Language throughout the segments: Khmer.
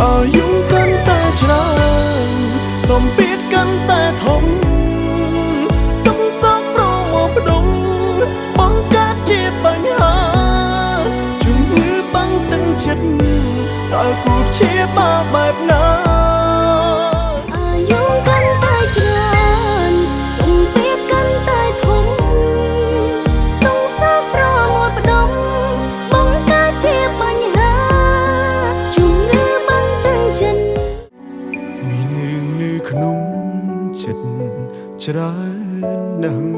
อายุกันแต่เช้าสมปิดกันแต่ทมต้องสร้างโปรโมพดงป้องกันเจ็บปัญหาจุงมือบังตึงเช็ดตากูเชียบมาแบบนั้นอายุกันแต่เช้าสมปิดกันแต่ทมต้องสร้างโปรโมพดงป้องกันเจ็บปัญหาจุงมือบังตึงเช็ดมีเนื้อลือขนมចិត្តច្រើនណាស់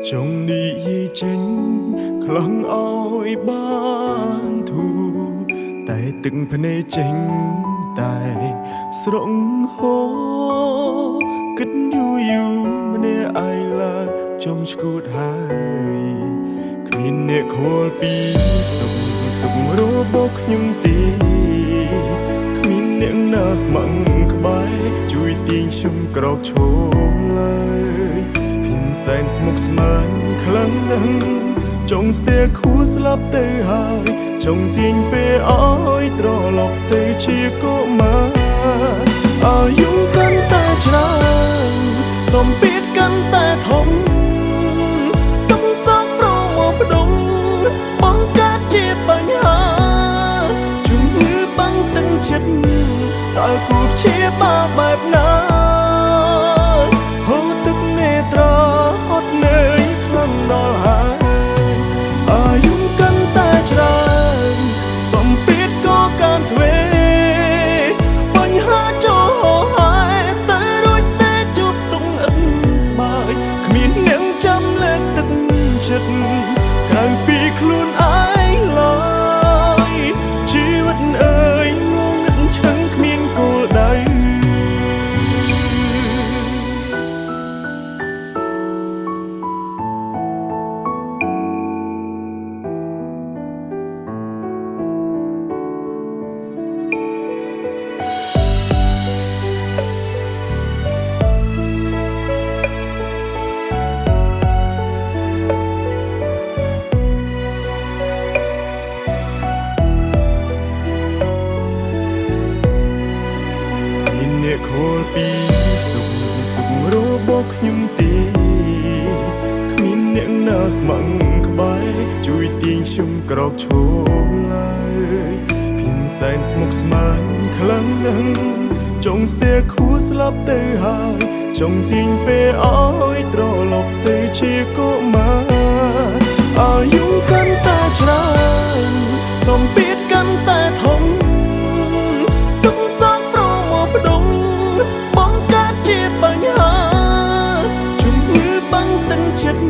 ចង់និយាយចេញខ្លាំងឲ្យបានធូរតែទឹកភ្នែកចេញតែស្រង់ហូរគិតយូរម្នាក់ឯងឡើយចំឈួតហើយគ្មានអ្នកខលពីសុខទុក្ខរបស់ខ្ញុំទេគ្មានអ្នកណាស្ម័គ្រក្បែរជួយទាញខ្ញុំក្រោកឈរឡើយខ្ញុំសែនស្មុគស្មាញខ្លាំងណាស់ចង់ស្ទះខួរស្លាប់ទៅហើយចង់ទាញពេលឲ្យត្រឡប់ទៅជាកុមារអាយុកាន់តែច្រើនសំពាធកាន់តែធំต้องសងប្រមកផ្ដុំបង្កើតជាបញ្ហាជំងឺបាំងទឹកចិត្តតើគូជាបាបែបណាហូរទឹកនេត្រាហត់នឿយខ្លាំងដល់ហើយអាយុកាន់តែច្រើនសំពាធក៏កាន់ទ្វេបញ្ហាចូលហើយតែរួចតែជួបទុំអិនស្បើយគ្មានអ្នកចាំលើកទឹកចិត្តក្រៅពីខ្លួនឯងឡើយជីវិតអើយងងឹតឈឹងគ្មានគោលដៅអ្នកខលពីសុខទុក្ខរបស់ខ្ញុំទេគ្មានអ្នកណាស្ម័គ្រក្បែរជួយទាញខ្ញុំក្រោកឈរឡើយខ្ញុំសែនស្មុគស្មាញខ្លាំងណាស់ចង់ស្ទះខួរស្លាប់ទៅហើយចង់ទាញពេលឲ្យត្រឡប់ទៅជាកុមារអាយុកាន់តែច្រើនសំពាធកាន់តែធំបង្កើតជាបញ្ហាជំងឺបាំងទឹកចិត្ត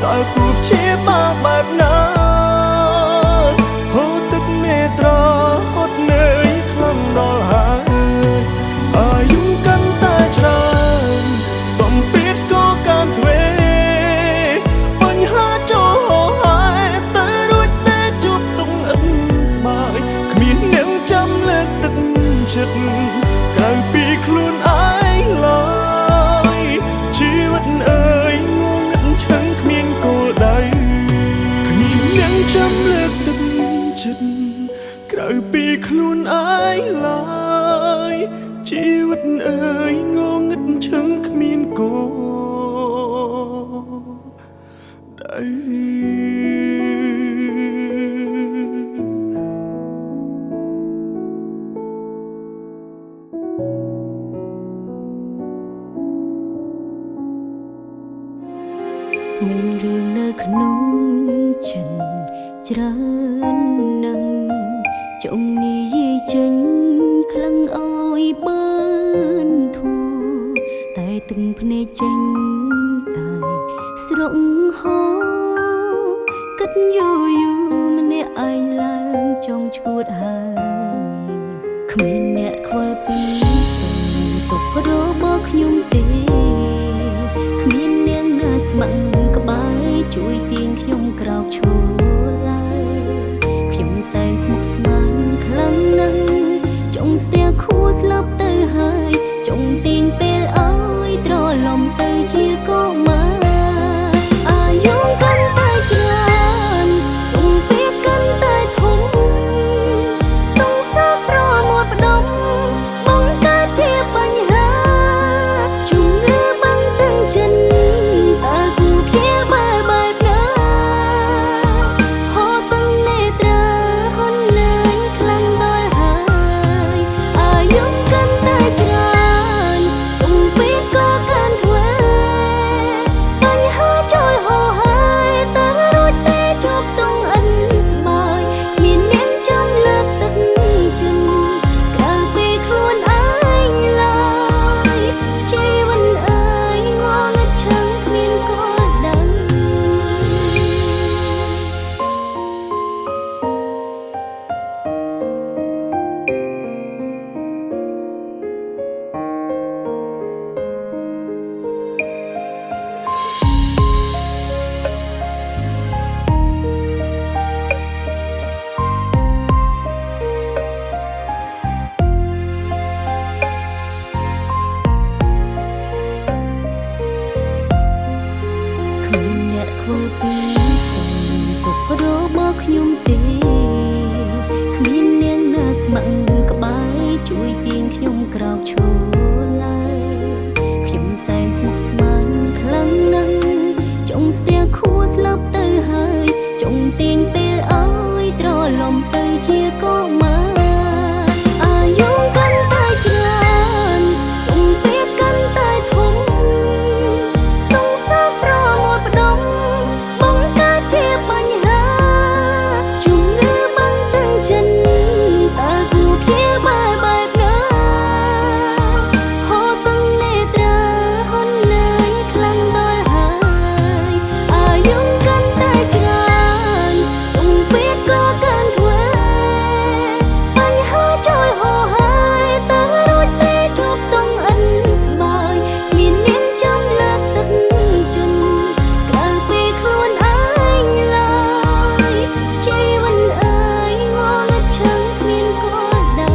តើគូជាបាបែបណាហូរទឹកនេត្រាហត់នឿយខ្លាំងដល់ហើយអាយុកាន់តែច្រើនសំពាធក៏កាន់ទ្វេបញ្ហាចូលហើយតែរួចតែជួបទុំអិនស្បើយគ្មានអ្នកចាំលើកទឹកចិត្តក្រៅពីខ្លួនឯងឡើយជីវិតអើយងងឹតឈឹងគ្មានគោលដៅគ្មានអ្នកចាំលើកទឹកចិត្តក្រៅពីខ្លួនឯងឡើយជីវិតអើយងងឹតឈឹងគ្មានគោលដៅមានរឿងនៅក្នុងចិត្តច្រើនណាស់ចង់និយាយចេញខ្លាំងឲ្យបានធូរតែទឹកភ្នែកចេញតែស្រង់ហូរគិតយូរម្នាក់ឯងឡើងចង់ឈួតហើយគ្មានអ្នកខ្វល់ពីសុខទុក្ខរបស់ខ្ញុំទេគ្មានអ្នកណាស្ម័គ្រក្បែរជួយទាញខ្ញុំក្រោកឈរឡើយខ្ញុំសែនស្មុគស្មាញខ្លាំងណាស់ចង់ស្ទះខួរស្លាប់ទៅហើយចង់ទាញពេលឲ្យត្រឡប់ទៅជាកុមារអាយុកាន់តែច្រើនសំពាធកាន់តែធំต้องសាប្រមត់ ខ្ញុំទេគ្មាននាងណាស្ម័គ្រក្បែរជួយទាញខ្ញុំក្រោកឈរឡើយខ្ញុំសែងស្មុគស្មាញខ្លាំងណាស់ចង់ស្ទះខួរស្លាប់ទៅហើយចង់ទាញពេលអើយត្រឡំទៅជាកុមារអាយុកាន់តែច្រើនសម្ពាធកាន់តែធំទង់សាប្រមត់ផ្ដុំបង្កើតជាបញ្ហាជំងឺបាំងទាំងចិនតើគួរព្យាបាលបែបណាហូរទាំងនេត្រាហន់ណាយខ្លាំងដល់ហើយអាយុកាន់តែច្រើនសម្ពាធក៏កាន់ធ្វើបញ្ហាចូលហោហើយតើរួចទេជប់តង់អិនស្បើយគ្មាននាងចាំលើកទឹកចិនក្រៅពីខ្លួនឯងឡើយជីវិតអើយងងឹតឆឹងគ្មានគោលដៅ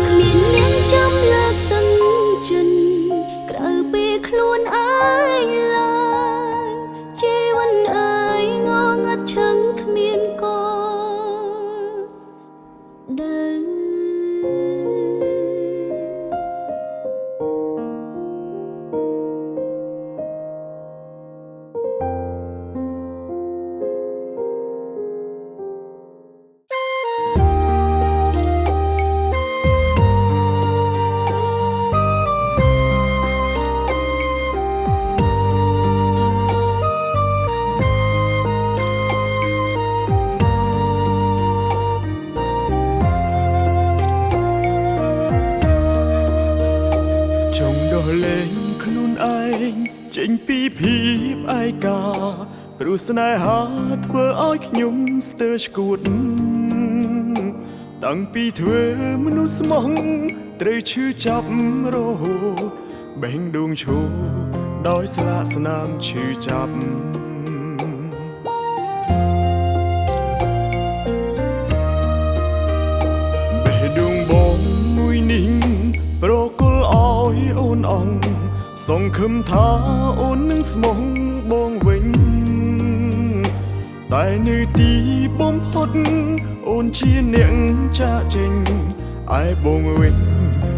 គ្មាននាងចាំលើកទឹកចិនក្រៅពីខ្លួនឯងឡើយជីវិតអើយងងឹតឆឹងគ្មានគោលដៅចង់ដោះលែងខ្លួនឯងចេញពីភាពឯកាព្រោះស្នេហាធ្វើឲ្យខ្ញុំស្ទើរឆ្កួតតាំងពីធ្វើមនុស្សស្មោះត្រូវឈឺចាប់រហូតបេះដូងឈោដោយស្លាកស្នាមឈឺចាប់បេះដូងបងមួយនេះប្រគល់ឲ្យអូនអង្គសង្ឃឹមថាអូននឹងស្មោះបងវិញតែនៅទីបំផុតអូនជាអ្នកចាក់ចេញឯបងវិញ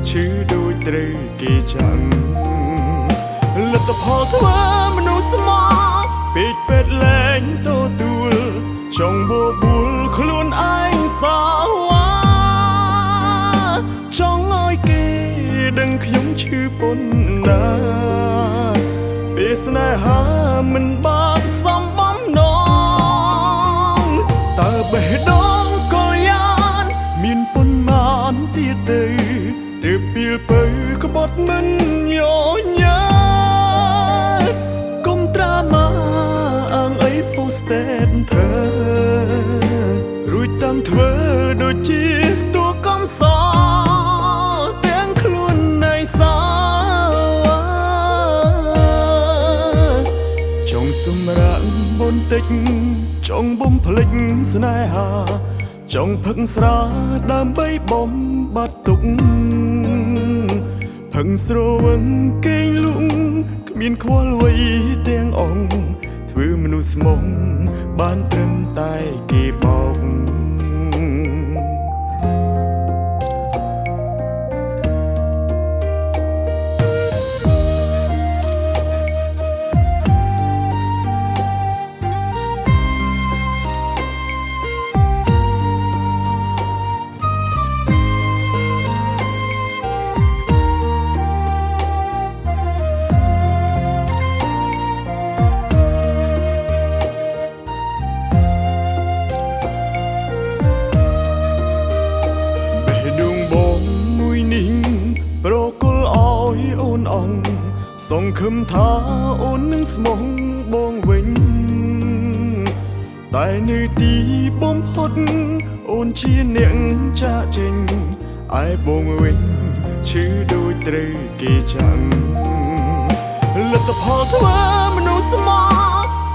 ឈឺដូចត្រូវគេចាំងលទ្ធផលធ្វើមនុស្សស្មោះពេកពេតលែងទទួលចង់បបួលខ្លួនឯងសាវ៉ាចង់ឲ្យគេដឹងខ្ញុំឈឺប៉ុណ្ណាពេលស្នេហាមិនបានសំបំណងតើបេះដូងក៏យ៉ាងមានប៉ុន្មានទៀតទៅទើបពីលពៅក្បត់មិនញញើកុំត្រាម៉ាអងអីផូស្តេតเธอរួចតាំងធ្វើដូចជាតួកំសត់ទាំងខ្លួនในសាចង់សម្រាកបន្តិចចង់បំភ្លេចស្នេហាចង់ផឹកស្រាដើម្បីបំបត្តិទុក្ខផឹកស្រវឹងគេងលក់គ្មានខ្វល់អ្វីទាំងអង្គធ្វើមនុស្សស្មោះបានត្រឹមតែគេបោកសង្ឃឹមថាអូននឹងស្មោះបងវិញតែនៅទីបំផុតអូនជាអ្នកចាក់ចេញឯបងវិញឈឺដូចត្រូវគេចាំងលទ្ធផលធ្វើមនុស្សស្មោះ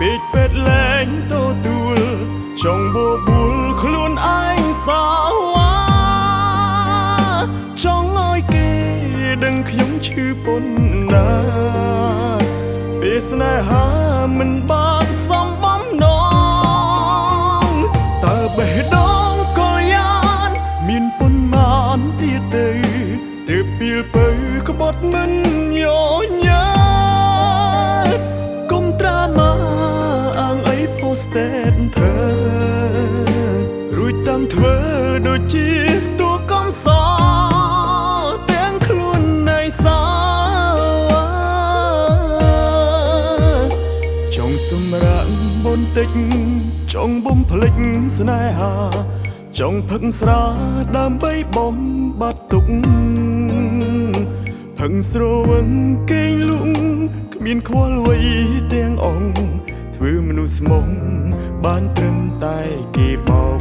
ពេកពេតលែងទទួលចង់បបួលខ្លួនឯងសាវ៉ាចង់ឲ្យគេដឹងខ្ញុំឈឺប៉ុណ្ណាពេលស្នេហាមិនបានសំបំណងត ទៀតទៅទើបពីលទៅក្បត់មិនញញ៉ាកុំត្រាម៉ាអាងអីផូស្តេតเธอរួចតាំងធ្វើដូចជាតួកំសោទាំងខ្លួននៃសាចង់សម្រាកបន្តិចចង់បំភ្លេចស្នេហាចង់ផឹកស្រាដើម្បីបំបាត់ទុក្ខផឹកស្រវឹងគេងលក់គ្មានខ្វល់អ្វីទាំងអង្គធ្វើមនុស្សស្មងបានត្រឹមតែគេបោក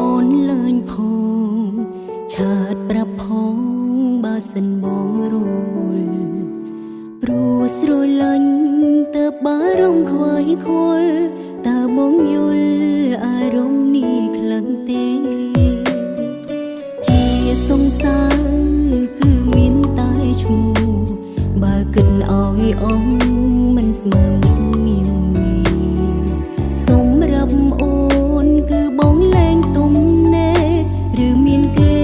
អូនលែងផងឆាតប្រាប់ផងបើសិនបងរួលព្រោះស្រលាញ់តើបារម្ភខ្វាយខ្វល់តើបងយល់អារម្មណ៍នេះខ្លាំងទេជាសង្សារគឺមានតែឈ្មោះបើគិតឲ្យអងមិនស្មើមិនមានសម្រាប់អូនគឺបងលែងទុំឬមានគេ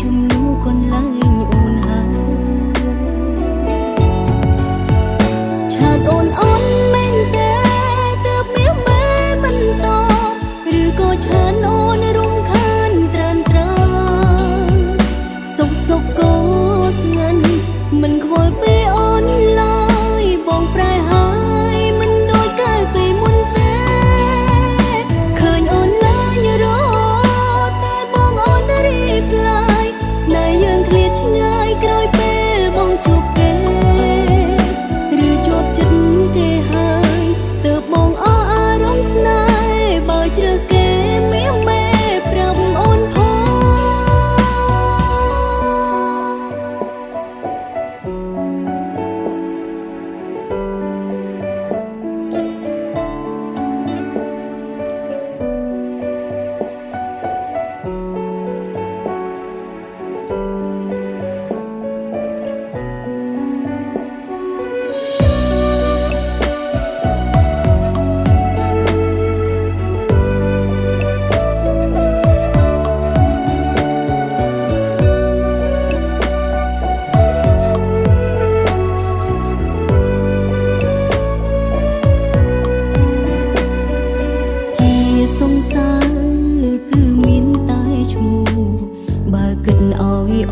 ជំនួសកន្លែងអូនហើយឆាតអូនមែនទេទើបមានមែមិនតបឬក៏ឆានអូនរំខានត្រានត្រាសុកក៏ស្ងាត់មិនខ្វល់ពីអូនឡើយបងប្រែហើយមិនដូចកាលពីមុនទេឃើញអូនឡើយរហូតតែបងអូនរីកឡាយស្នេហ៍យើងឃ្លាតឆ្ងាយក្រោយពេលបងជួបគេឬជាប់ចិត្តគេហើយទើបបងអស់អារម្មណ៍ស្នេហ៍បើជ្រើសគេមានមេប្រាប់អូនផង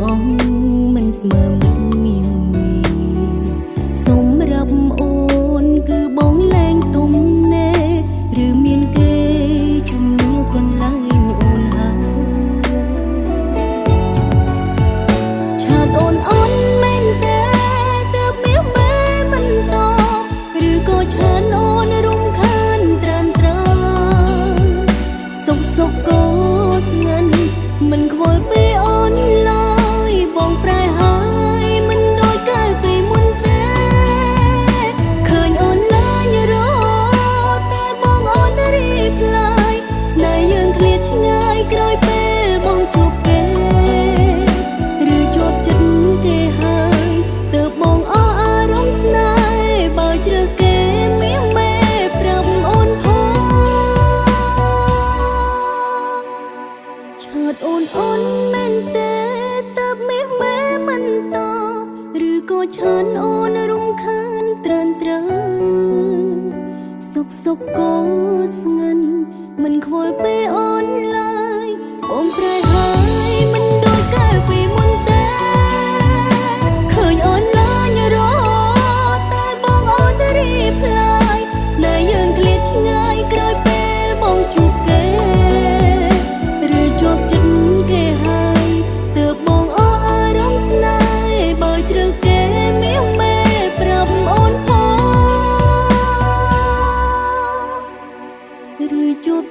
អងមិនស្មើមិនមានសម្រាប់អូនគឺបងលែងទុំឬមានគេជំនួសកន្លែងអូនហើយឆាតអូនមែនទេទើបមានមែមិនតបឬក៏ឆានអូនរំខានត្រានត្រាសុកក៏ស្ងាត់មិនខ្វល់ពីអូនឡើយបងប្រែហើយមិនដូចកាលពីមុនទេឃើញអូនឡើយរហូតតែបងអូនរីកឡាយស្នេហ៍យើងឃ្លាតឆ្ងាយក្រោយពេលបងជួបគេឬជាប់ចិត្តគេហើយទើបបងអស់អារម្មណ៍ស្នេហ៍បើជ្រើសគេមានមេប្រាប់អូនផងឆាតអូនមែនទេទើបមានមេមិនតបឬក៏ឆានអូនរំខានត្រានត្រាសុកក៏ស្ងាត់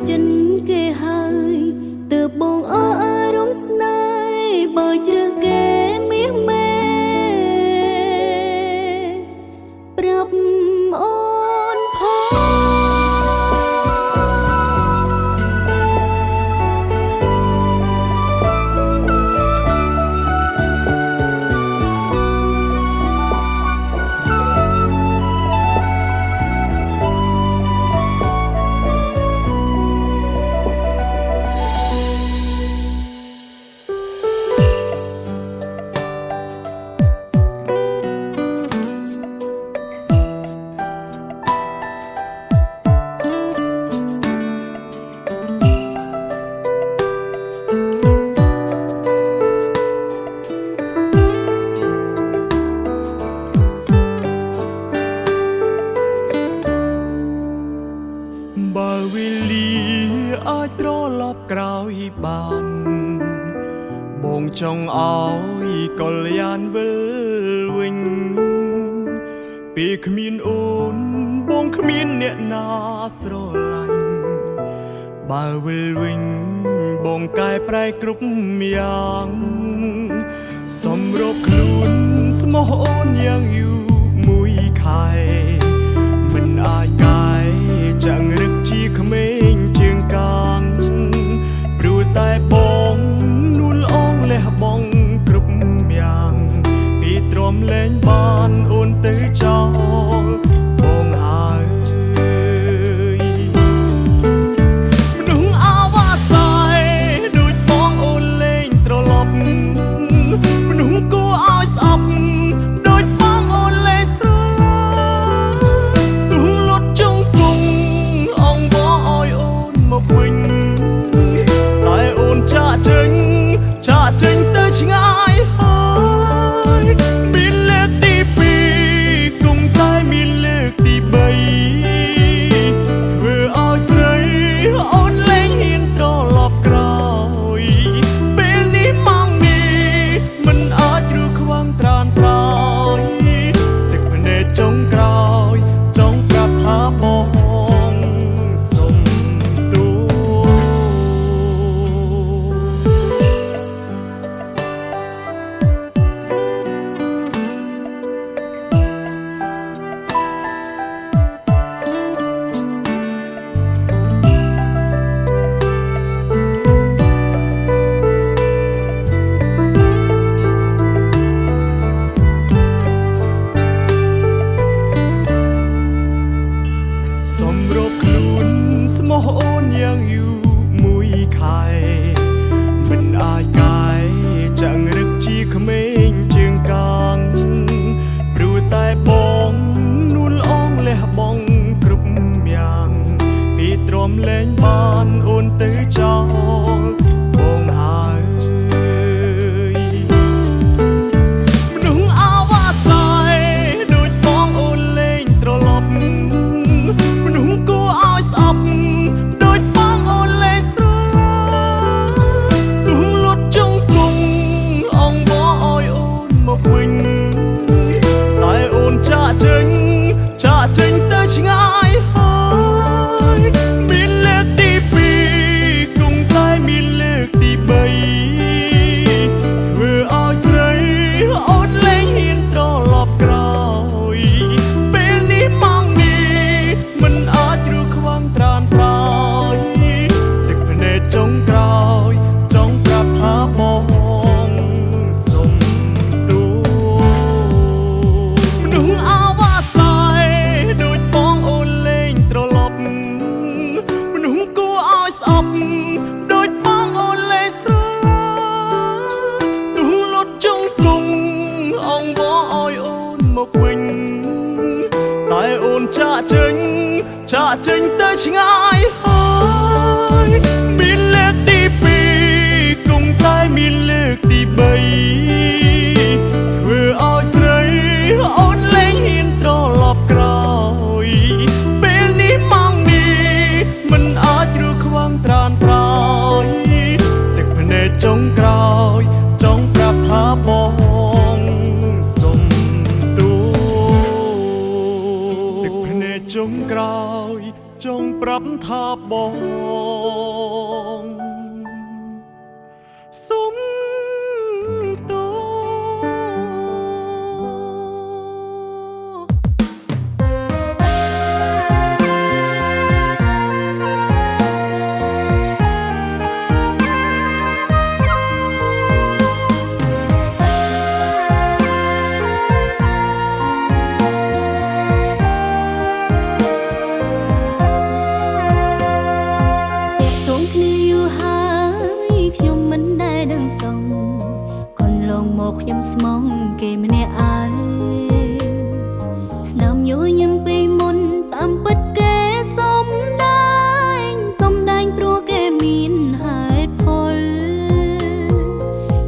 ចិនគេហើយទើបបងអរអារម្មណ៍ស្នេហ៍បើជ្រើសគេមាសមេប្រាប់អូនផងបើវេលាអាចត្រឡប់ក្រោយបានបងចង់ឲ្យកល្យានវិលវិញពេលគ្មានអូនបងគ្មានអ្នកណាស្រឡាញ់បើវិលវិញបងកែប្រែគ្រប់យ៉ាងសម្របខ្លួនស្មោះអូនយ៉ាងយូរមួយខែមិនអាចកែចាំងរឹកជាក្មេងជាងកាងព្រោះតែបងនួនអងលះបង់គ្រប់យ៉ាងពីទ្រាំលែងបានអូនទៅចោលបងហើយមនុស្សអាវ៉ាសែដូចបងអូនលែងត្រឡប់មនុស្សគួរឲ្យស្អប់ដូចបងអូនលែងស្រឡាញ់ទូលត់ចង់គង់អងបងឲ្យអូនមកវិញតែអូនចាក់ចេញទៅឆ្ងាយហើយមានលើកទី2គង់តែមានលើកទី3ធ្វើឲ្យស្រីអូនលែងហ៊ានត្រឡប់ក្រោយពេលនេះម៉ងនេះមិនអាចរួចខ្វាំងត្រានត្រោយទឹកភ្នែកចុងក្រោយចង់ប្រាប់ថាបងសុំទោសម្របខ្លួនស្មោះអូនយ៉ាងយូរមួយខែមិនអាចកែចាំងរឹកជាក្មេងជាងកាងព្រោះតែបងនួនអងលះបង់គ្រប់យ៉ាងពីទ្រាំលែងបានអូនទៅចោលបងហើយមនុស្សអាវ៉ាសែដូចបងអូនលែងត្រឡប់មនុស្សគួរឲ្យស្អប់ដូចបងអូនលែងស្រឡាញ់ទូលត់ចង់គង់អងបងឲ្យអូនមកវិញតែអូនចាក់ចេញទៅឆ្ងាយហើយមានលើកទី2គង់តែមានលើកទី3ធ្វើឲ្យស្រីអូនលែងហ៊ានត្រឡប់ក្រោយពេលនេះម៉ងនេះមិនអាចរួចខ្វាំងត្រានត្រោយទឹកភ្នែកចុងក្រោយចង់ប្រាប់ថាបងសុំទោមនុស្សអាវ៉ាសែដូចបងអូនលែងត្រឡប់មនុស្សគួរឲ្យស្អប់ដូចបងអូនលែងស្រឡាញ់ទូលត់ចង់គង់អងបងឲ្យអូនមកវិញតែអូនចាក់ចេញទៅឆ្ងាយហើយមានលើកទី2គង់តែមានលើកទី3ធ្វើឲ្យស្រីអូនលែងហ៊ានត្រឡប់ក្រោយពេលនេះម៉ងនេះមិនអាចរួចខ្វាំងត្រានត្រោយទឹកភ្នែកចុងក្រោយចង់ប្រាប់ថាបងសុំទោទឹកភ្នែកចុងក្រោយចង់ប្រាប់ ថាបងសុំត ខ្ញុំស្មងគេម្នាក់ឯងស្នាមញញឹមពីមុនតាមពិតគេសំដែងព្រោះគេមានហេតុផល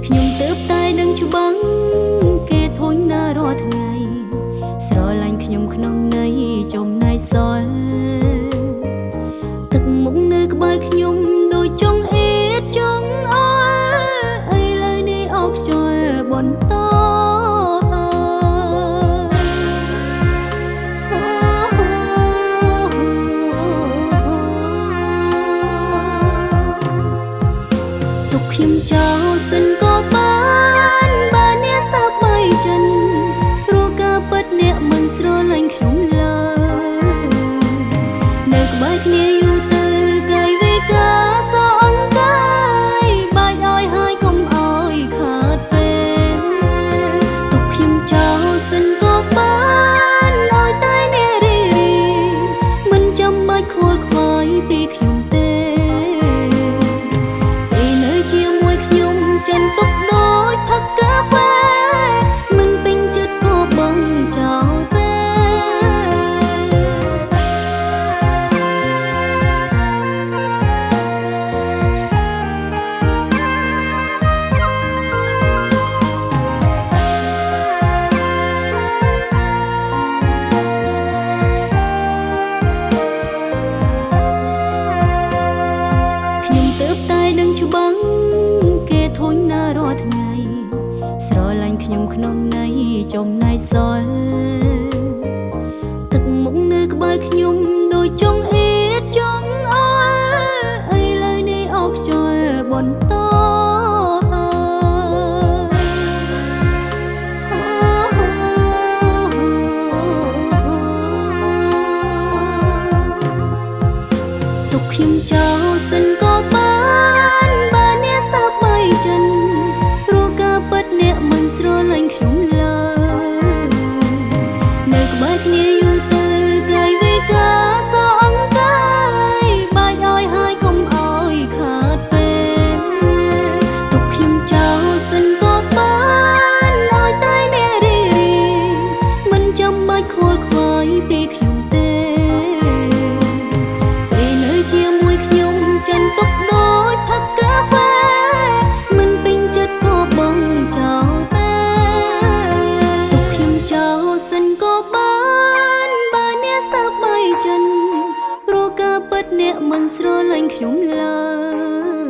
ខ្ញុំទើបតែដឹងច្បាស់គេធុញណារាល់ថ្ងៃស្រឡាញ់ខ្ញុំក្នុងន័យចំណៃសល់ទឹកមុខនៅក្បែរខ្ញុំដូចចង់អៀតចង់អល់ឥឡូវនេះអោកខ្យល់បន្តទុកខ្ញុំចោលសិនក៏បានបើអ្នកសប្បាយចិនព្រោះការពិតអ្នកមិនស្រឡាញ់ខ្ញុំឡើយនៅក្បែរគ្នាយូរទៅកាយវិការសអង្កាយបាច់ឲ្យហើយកុំឲ្យខាតពេលទុកខ្ញុំចោលសិនក៏បានឲ្យតែអ្នករីមិនចាំបាច់ខ្វល់ខ្វាយពីខ្ញុំទេពេលនៅជាមួយខ្ញុំចិនទុកដូចផឹកកាហ្វេមិនពេញចិត្តក៏បងចោលទេខ្ញុំទើបតែដឹងច្បាស់គេធុញណារាល់ថ្ងៃស្រឡាញ់ខ្ញុំក្នុងន័យចំណៃសល់ទឹកមុខនៅក្បែរខ្ញុំដូចចង់អៀតចង់អល់ឥឡូវនេះអោកខ្យល់បន្តទុកខ្ញុំចោលសិនក៏បានបើអ្នកសប្បាយចិនព្រោះការពិតអ្នកមិនស្រឡាញ់ខ្ញុំឡើយនៅក្បែរគ្នាយូរទៅកាយវិការសអង្កាយបាច់ឲ្យហើយកុំឲ្យខាតពេលទុកខ្ញុំចោលសិនក៏បានឲ្យតែអ្នករីមិនចាំបាច់ខ្វល់ខ្វាយពីខ្ញុំទេពេលនៅជាមួយខ្ញុំចិនទុកដូចផឹកកាហ្វេមិនពេញចិត្តក៏បងចោលទេទុកខ្ញុំចោលសិនក៏បានបើអ្នកសប្បាយចិនព្រោះការពិតអ្នកមិនស្រឡាញ់ខ្ញុំឡើយ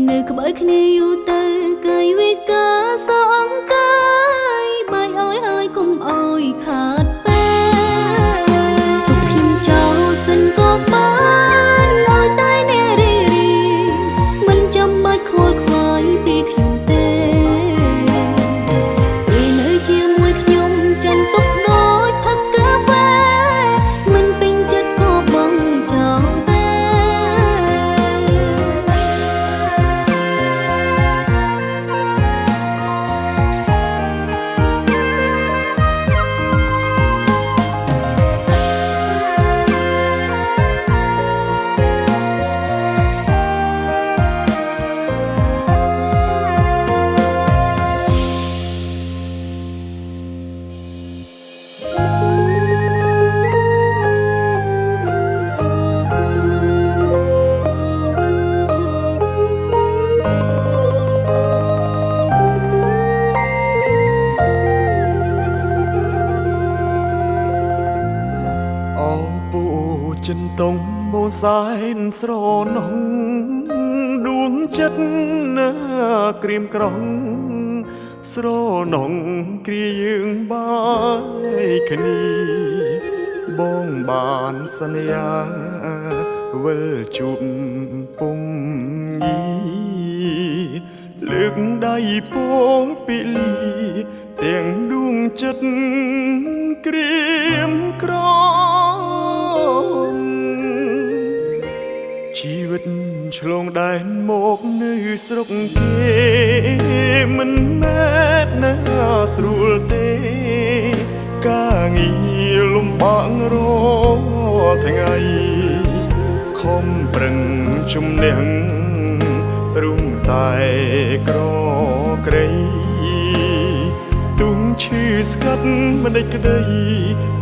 នៅក្បែរគ្នាយូរទៅកាយវិការសអង្កាយបាច់ឲ្យហើយកុំឲ្យខាតពេលទុកខ្ញុំចោលសិនក៏បានឲ្យតែអ្នករីមិនចាំបាច់ខ្វល់ខ្វាយពីខ្ញុំទេពេលនៅជាមួយខ្ញុំចិនទុកដូចផឹកកាហ្វេមិនពេញចិត្តក៏បងចោលទេ ចិនតុងបូនសែនស្រនងដួងចិត្តណាក្រៀមក្រំស្រនងគ្រាយើងបាយគ្នា បងបានសន្យាវិលជួបពុំញីលើកដៃពងពីលីទាំងដួងចិត្តក្រៀមក្រំជីវិតឆ្លងដែនមកនៅស្រុកគេមិនមែនណាស្រួលទេការងារលំបាករថ្ងៃខំប្រឹងជំនះរុំតែក្រក្រៃទុំឈឺស្កាត់មិនដេចក្ដី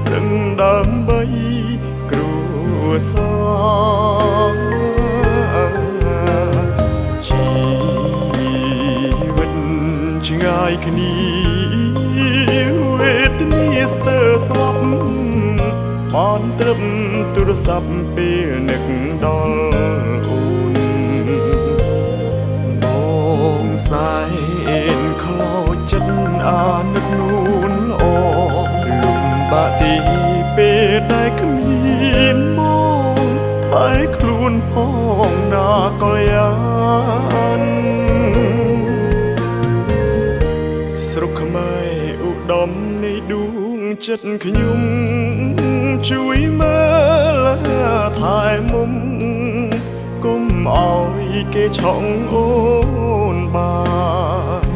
ប្រឹងដើម្បីគ្រួសារជីវិតឆ្ងាយគ្នាវេទនាស្ទើរស្លាប់បានត្រឹមទូរស័ព្ទពេលនឹកដល់អូនបងសែនខ្លោចចិត្តអានឹកនួនល្អលំបាកទីពេលដែលគ្មានបងថែខ្លួនផងណាកល្យានស្រុកខ្មែរឧត្តមនៃដួងចិត្តខ្ញុំជួយមើលថែមុំកុំឲ្យគេឆក់អូនបាន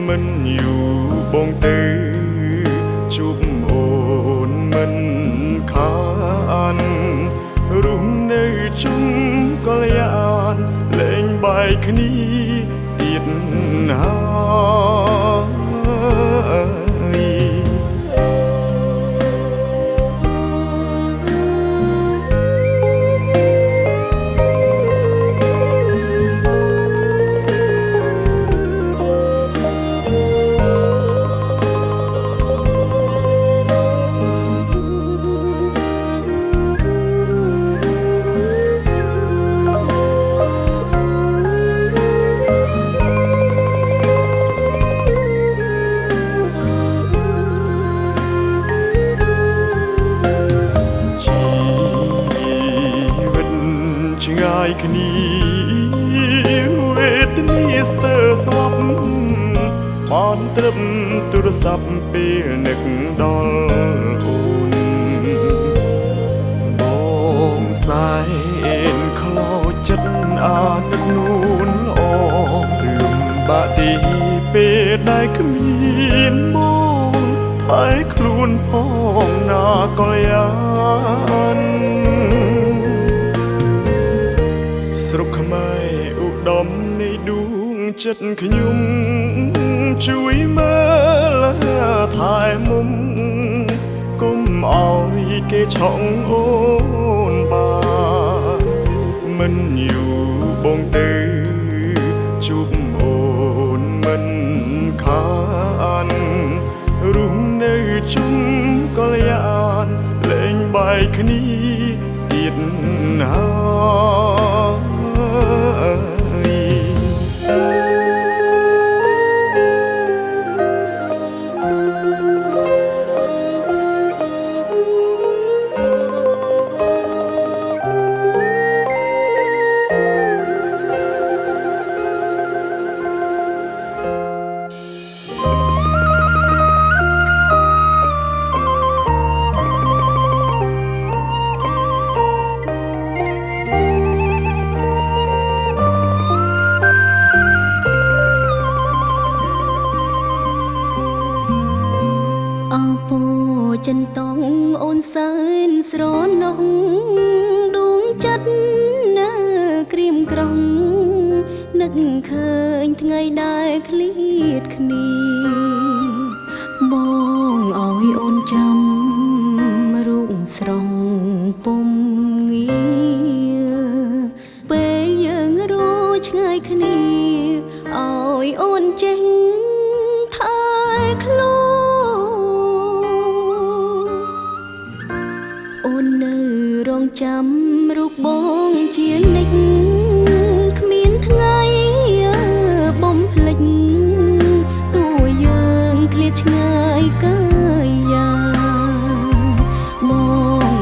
មិនយូរបងទៅជួបអូនមិនខានរួមនៅជុំកល្យានលែងបែកគ្នាទៀតហើយឆ្ងាយគ្នាវេទនាស្ទើរស្លាប់បានត្រឹមទូរស័ព្ទពេលនឹកដល់អូនបងសែនខ្លោចចិត្តអានឹកនួនល្អលំបាកទីពេលដែលគ្មានបងថែខ្លួនផងណាកល្យានស្រុកខ្មែរឧត្តមនៃដួងចិត្តខ្ញុំជួយមើលថែមុំកុំឲ្យគេឆក់អូនបានមិនយូរបងទៅជួបអូនមិនខានរួមនៅជុំកល្យានលែងបែកគ្នាទៀតហើយចិនតងអូនសែនស្រណោះដួងចិត្តនៅក្រៀមក្រំនឹកឃើញថ្ងៃដែលឃ្លាតគ្នាបងឲ្យអូនចាំរូបស្រស់ពុំងារពេលយើងរស់ឆ្ងាយគ្នាឲ្យអូនចេះថែខ្លួនអូននៅរងចាំរូបបងជានិច្ចគ្មានថ្ងៃបំភ្លេចតួយើងឃ្លាតឆ្ងាយកាយយ៉ាបង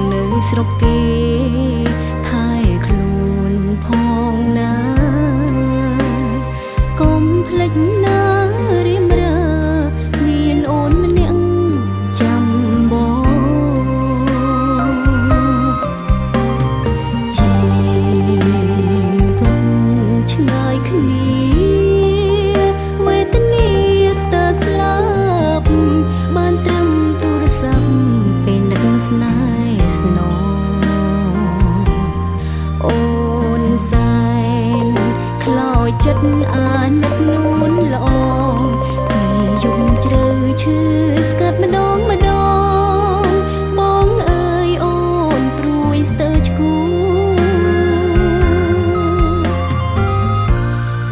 គ្នាវេទនាស្ទើរស្លាប់បានត្រឹមទូរស័ព្ទពេលនឹកស្នេហ៍ស្នងអូនសែនខ្លោចចិត្តអាណិតនួនល្អពេលយំជ្រៅឈឺស្កាត់ម្ដងបងអើយអូនព្រួយស្ទើរឆ្គូ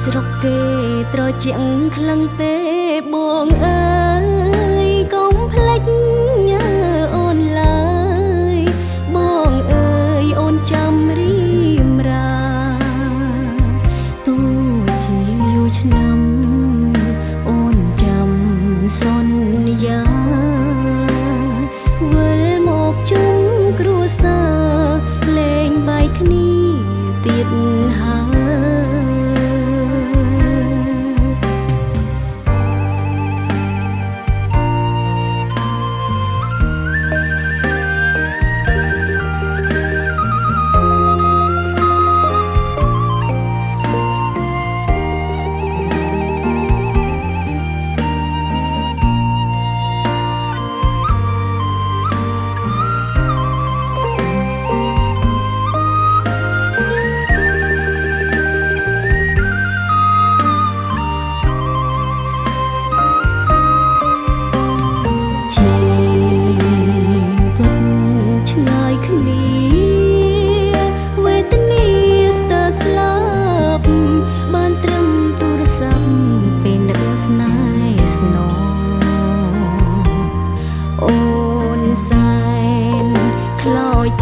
ស្រុកគេត្រជាក់ខ្លាំងទេបងអើយកុំភ្លេចញើអូនឡើយបងអើយអូនចាំរីមរាទោះជាយូរឆ្នាំអូនចាំសន្យាវិលមកជុំគ្រួសារលេងបាយគ្នាទៀតហើយ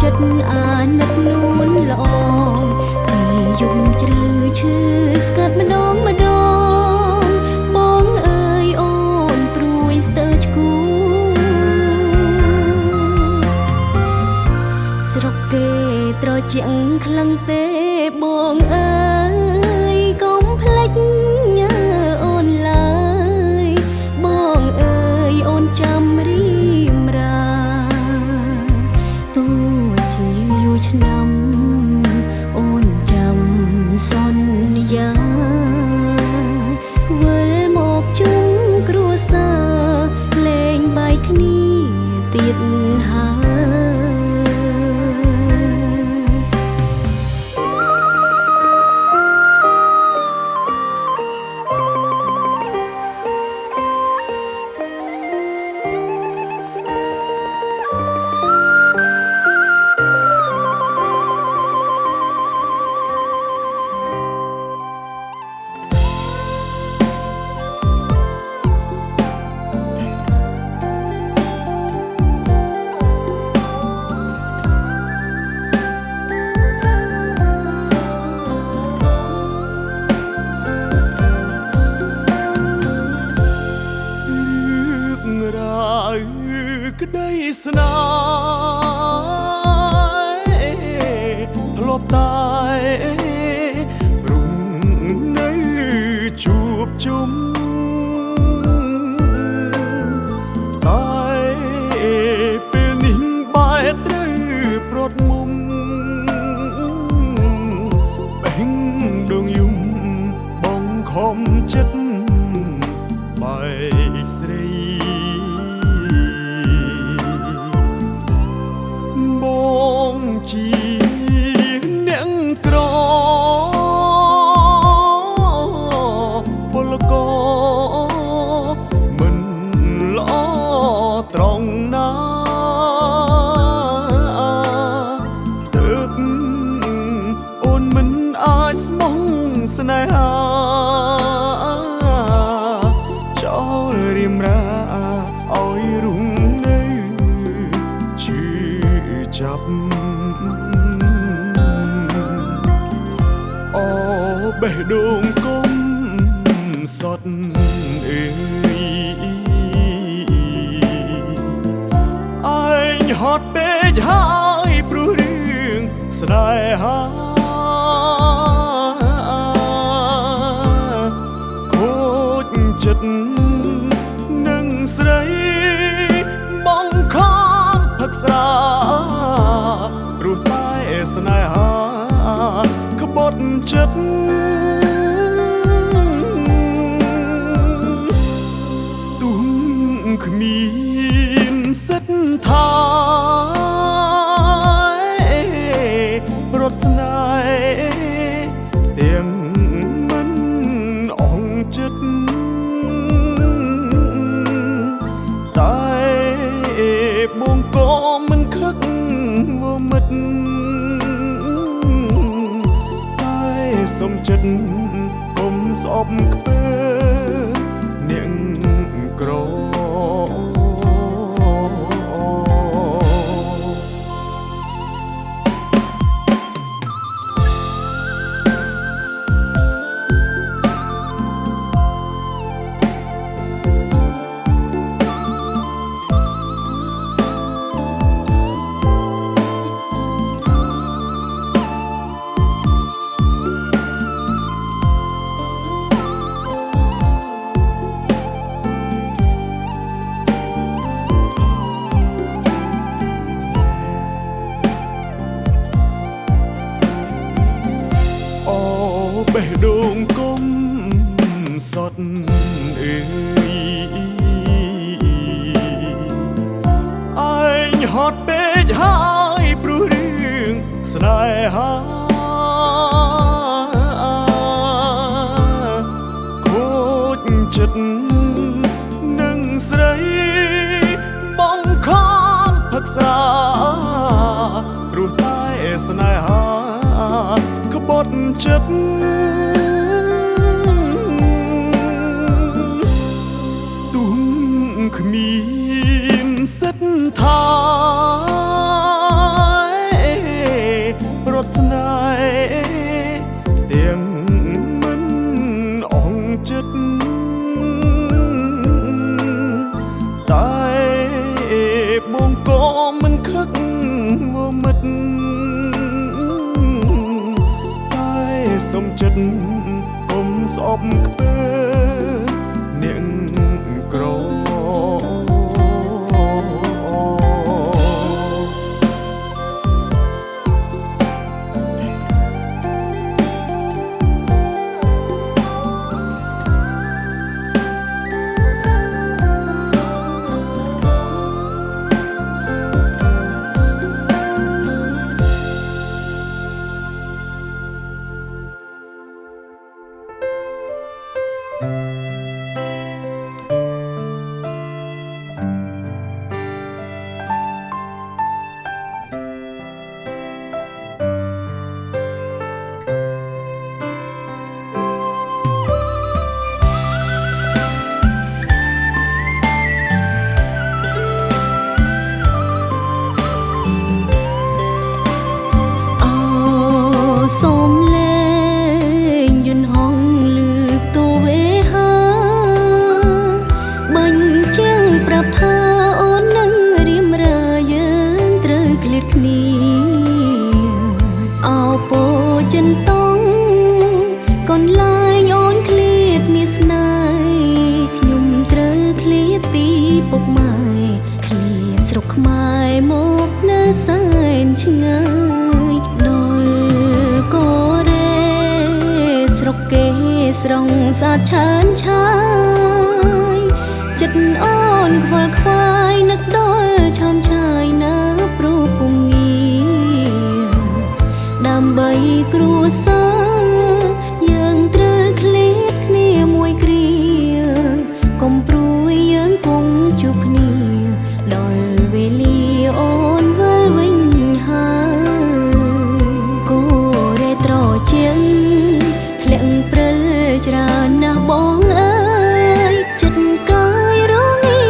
ចិត្តអាណិតនួនល្អពេលយំជ្រៅឈឺស្កាត់ម្ដងបងអើយអូនព្រួយស្ទើរឆ្គូស្រុកគេត្រជាក់ខ្លាំងទេបងអើយកុំភ្លេចញើអូនឡើយបងអើយអូនចាំរីមរាឆ្នាំអូនចាំសន្យាវិលមកជុំគ្រួសារលេងបាយគ្នាទៀតហើយក្តីស្នេហ៍ធ្លាប់តែរុំនៅជួបជុំតែពេលនេះបែរត្រូវប្រត់មុំបេះដងយំបងខំចិត្តបែកស្រីជាអ្នកក្រពលករមិនល្អត្រង់ណាទើបអូនមិនអាចស្មោះស្នេហាចោលរៀមរាឲ្យរុំនៅឈឺចាប់បេះដូងគុំសត់អើយឯងហត់ពេកហើយព្រោះរឿងស្នេហាខូចចិត្តនឹងស្រីបងខំផឹកស្រាព្រោះតែស្នេហាក្បត់ចិត្ត គ្មានសិទ្ធិថាប្រត់ស្នេហ៍ទាំងមិនអងចិត្តតែបងក៏មិនខឹកមកមិត្តតែសុំចិត្តកុំស្អប់ខ្ពើនាងក្របេះដូងគុំសត់អើយអញហត់ពេកហើយព្រោះរឿងស្នេហាខូចចិត្តនឹងស្រីបងខំផឹកស្រាព្រោះតែស្នេហាក្បត់ចិត្តទុំគ្មានសិទ្ធិថាប្រត់ស្នេហ៍ទាំងមិនអងចិត្តតែបងក៏មិនខឹកមកមិត្តសុំចិត្តកុំស្អប់ខ្ពើនាងក្រខ្មែរមកនៅសែនឆ្ងាយដល់កូរ៉េស្រុកគេស្រងសាឆានឆាយចិត្តអូនខ្វល់ខ្វាយនឹកដល់ឆោមឆាយណាព្រោះពុំងារដើម្បីគ្រួសារយើងត្រូវឃ្លាតគ្នាមួយគ្រាកុំព្រួយយើងគង់ជួបគ្នាដល់វេលាអូនវិលវិញហើយកូរ៉េត្រជាងធ្លាក់ព្រិលច្រើនណាស់បងអើយចិត្តកាយរងា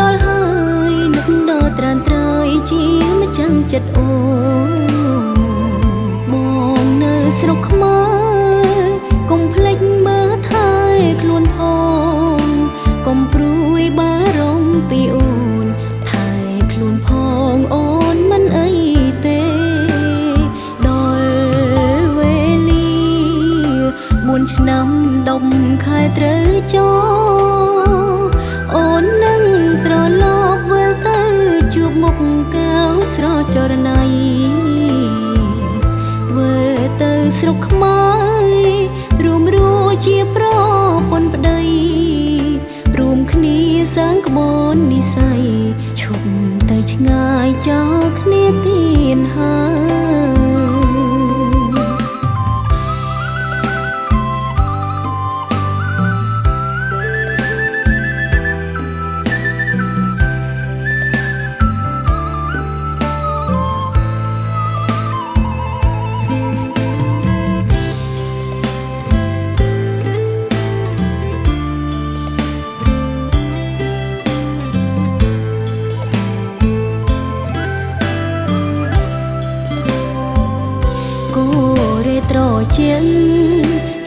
ដល់ហើយនឹកដល់ត្រានត្រយជាម្ចាំងចិត្តអូនបងនៅស្រុកខ្មែរកុំភ្លេចមើលថែខ្លួនផងកុំព្រួយបារម្ភពីអូនថែខ្លួនផងអូនមិនអីទេដល់វេលា4ឆ្នាំ10ខែត្រូវចប់អូននឹងត្រឡប់វិលទៅជួបមុខកៅស្រចរណៃវិលទៅស្រុកខ្មែររួមរស់ជាប្រពន្ធប្តីរួមគ្នាសាងក្បួននិ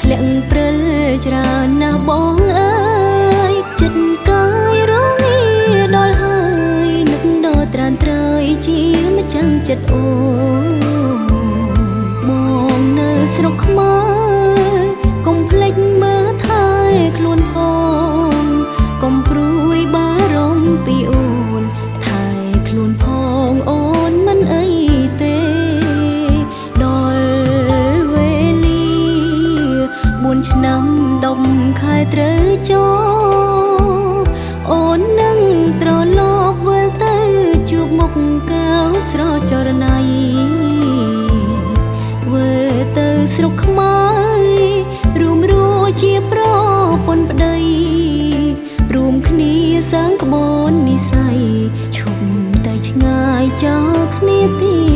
ធ្លាក់ព្រិលច្រើនណាស់បងអើយចិត្តកាយរងាដល់ហើយនឹកដល់ត្រានត្រើយជាម្ចាំងចិត្តអូបងនៅស្រុកខ្មែរកុំភ្លេចមើលថែខ្លួនផងកុំព្រួយបារម្ភពីអូនថែខ្លួនផងអូនមិនអីទេដល់វេលា4ឆ្នាំ10ខែត្រូវចប់អូននឹងត្រឡប់វិលទៅជួបមុខកៅស្រចរណៃវិលទៅស្រុកខ្មែររួមរស់ជាប្រពន្ធប្តីរួមគ្នាសាងក្បូននិស័យឈប់តែឆ្ងាយจากគ្នាទី